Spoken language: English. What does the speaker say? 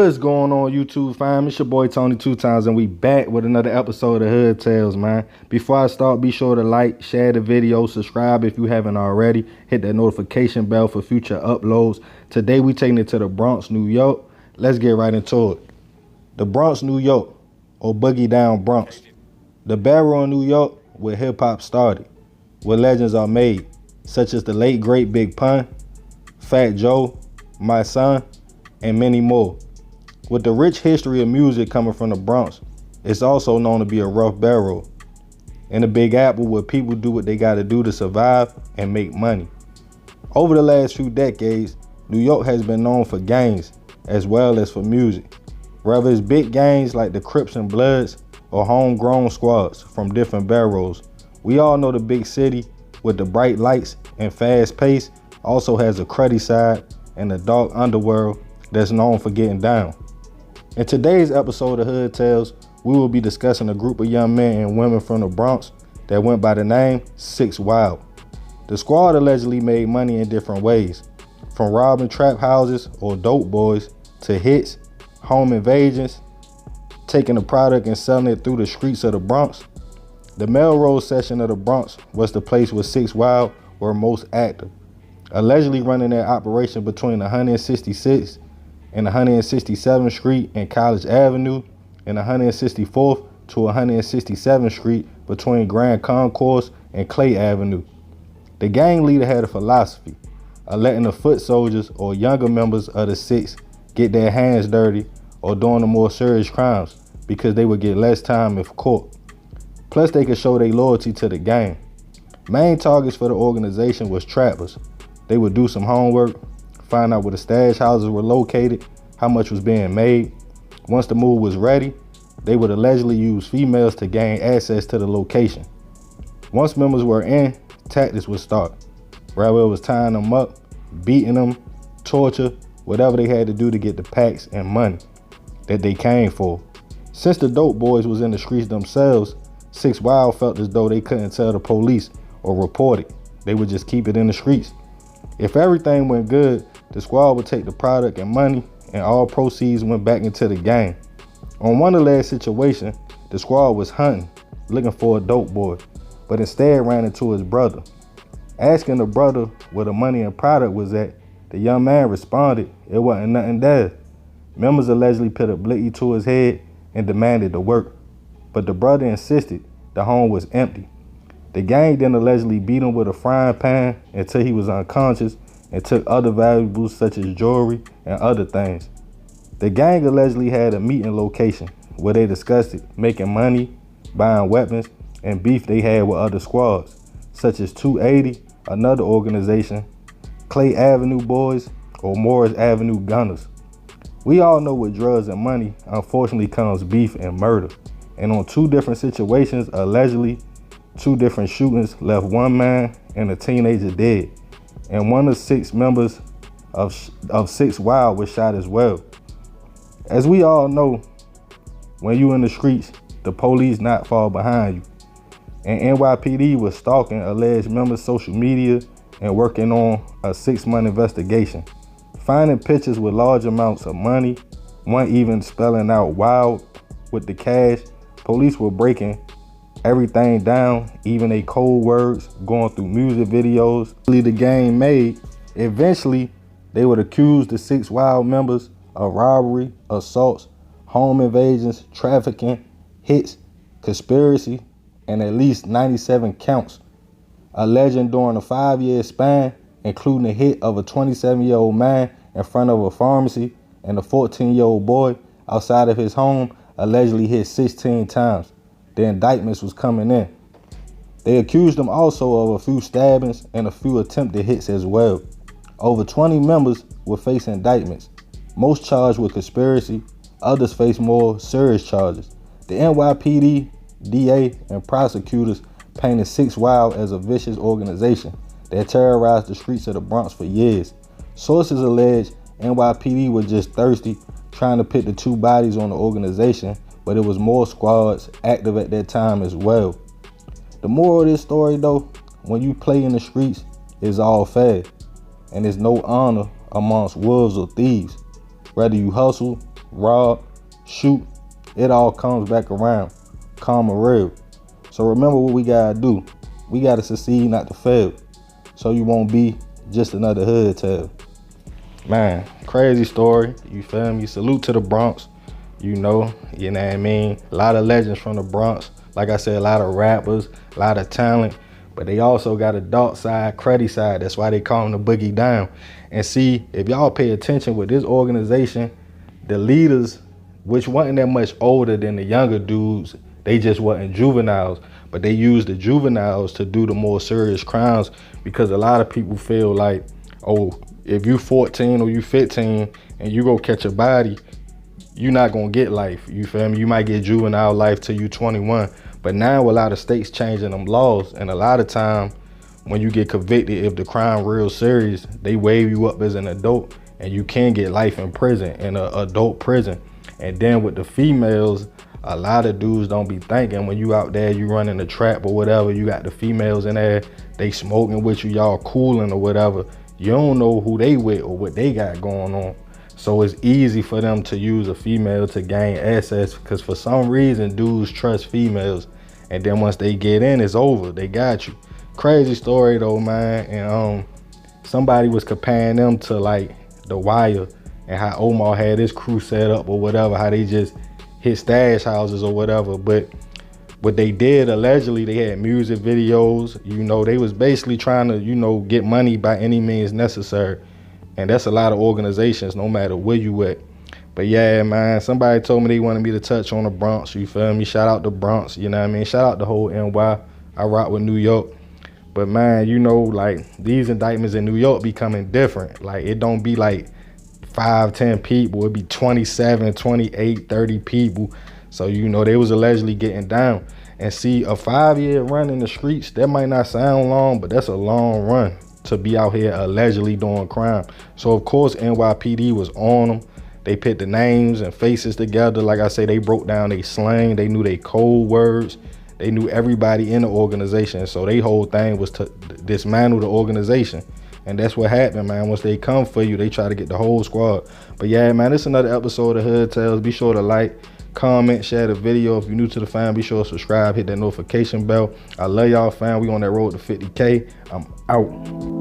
What's going on, YouTube fam? It's your boy Tony 2 Times, and we back with another episode of Hood Tales, man. Before I start, be sure to like, share the video, subscribe if you haven't already, hit that notification bell for future uploads. Today we taking it to the Bronx, New York. Let's get right into it. The Bronx, New York, or Boogie Down Bronx. The borough in New York where hip-hop started, where legends are made, such as the late great Big Pun, Fat Joe, My Son, and many more. With the rich history of music coming from the Bronx, it's also known to be a rough borough. In the Big Apple, where people do what they gotta do to survive and make money. Over the last few decades, New York has been known for gangs as well as for music. Whether it's big gangs like the Crips and Bloods or homegrown squads from different boroughs, we all know the big city with the bright lights and fast pace also has a cruddy side and a dark underworld that's known for getting down. In today's episode of Hood Tales, we will be discussing a group of young men and women from the Bronx that went by the name 6 Wild. The squad allegedly made money in different ways, from robbing trap houses or dope boys to hits, home invasions, taking the product and selling it through the streets of the Bronx. The Melrose section of the Bronx was the place where 6 Wild were most active, allegedly running their operation between 166th and 167th Street and College Avenue, and 164th to 167th Street between Grand Concourse and Clay Avenue. The gang leader had a philosophy of letting the foot soldiers or younger members of the Six get their hands dirty or doing the more serious crimes because they would get less time if caught. Plus they could show their loyalty to the gang. Main targets for the organization was trappers. They would do some homework, find out where the stash houses were located, how much was being made. Once the move was ready, they would allegedly use females to gain access to the location. Once members were in, tactics would start. Whether it was tying them up, beating them, torture, whatever they had to do to get the packs and money that they came for. Since the dope boys was in the streets themselves, 6 Wild felt as though they couldn't tell the police or report it. They would just keep it in the streets. If everything went good, the squad would take the product and money, and all proceeds went back into the gang. On one alleged situation, the squad was hunting, looking for a dope boy, but instead ran into his brother. Asking the brother where the money and product was at, the young man responded it wasn't nothing there. Members allegedly put a blicky to his head and demanded the work, but the brother insisted the home was empty. The gang then allegedly beat him with a frying pan until he was unconscious and took other valuables such as jewelry and other things. The gang allegedly had a meeting location where they discussed it, making money, buying weapons, and beef they had with other squads, such as 280, another organization, Clay Avenue Boys, or Morris Avenue Gunners. We all know with drugs and money, unfortunately comes beef and murder. And on 2 different situations, allegedly, 2 different shootings left 1 man and a teenager dead. And one of 6 members of 6 Wild was shot as well. As we all know, when you in the streets, the police not far behind you. And NYPD was stalking alleged members' social media and working on a 6-month investigation. Finding pictures with large amounts of money, one even spelling out Wild with the cash. Police were breaking everything down, even their code words, going through music videos the gang made. Eventually, they would accuse the 6 Wild members of robbery, assaults, home invasions, trafficking, hits, conspiracy, and at least 97 counts. Alleging during a 5-year span, including a hit of a 27-year-old man in front of a pharmacy and a 14-year-old boy outside of his home, allegedly hit 16 times. The indictments was coming in. They accused them also of a few stabbings and a few attempted hits as well. Over 20 members were facing indictments, most charged with conspiracy, others face more serious charges. The NYPD, DA, and prosecutors painted 6 Wild as a vicious organization that terrorized the streets of the Bronx for years. Sources allege NYPD was just thirsty, trying to put the 2 bodies on the organization, but it was more squads active at that time as well. The moral of this story though, when you play in the streets, it's all fair, and there's no honor amongst wolves or thieves. Whether you hustle, rob, shoot, it all comes back around. Karma real. So remember what we gotta do. We gotta succeed, not to fail. So you won't be just another hood tale. Man, crazy story. You feel me? Salute to the Bronx. You know what I mean? A lot of legends from the Bronx. Like I said, a lot of rappers, a lot of talent. But they also got a dark side, cruddy side. That's why they call them the Boogie Down. And see, if y'all pay attention with this organization, the leaders, which wasn't that much older than the younger dudes, they just wasn't juveniles. But they used the juveniles to do the more serious crimes, because a lot of people feel like, oh, if you 14 or you 15 and you go catch a body, you're not gonna get life. You feel me? You might get juvenile life till you 21. But now a lot of states changing them laws, and a lot of time when you get convicted, if the crime real serious, they waive you up as an adult, and you can get life in prison, in an adult prison. And then with the females, a lot of dudes don't be thinking when you out there, you running a trap or whatever, you got the females in there, they smoking with you, y'all cooling or whatever. You don't know who they with or what they got going on. So it's easy for them to use a female to gain access, because for some reason dudes trust females, and then once they get in, it's over. They got you. Crazy story though, man. And somebody was comparing them to like The Wire, and how Omar had his crew set up or whatever, how they just hit stash houses or whatever. But what they did, allegedly, they had music videos. You know, they was basically trying to, you know, get money by any means necessary. And that's a lot of organizations, no matter where you at. But yeah, man, somebody told me they wanted me to touch on the Bronx, you feel me? Shout out the Bronx, you know what I mean? Shout out the whole NY. I rock with New York. But man, you know, like these indictments in New York be coming different. Like it don't be like 5, 10 people, it be 27, 28, 30 people. So, you know, they was allegedly getting down. And see, a 5-year run in the streets, that might not sound long, but that's a long run to be out here allegedly doing crime. So of course NYPD was on them. They put the names and faces together. Like I say, they broke down their slang. They knew their code words. They knew everybody in the organization. So their whole thing was to dismantle the organization. And that's what happened, man. Once they come for you, they try to get the whole squad. But yeah, man, this is another episode of Hood Tales. Be sure to like, comment, share the video. If you're new to the fam, be sure to subscribe, hit that notification bell. I love y'all, fam. We on that road to 50K. I'm out.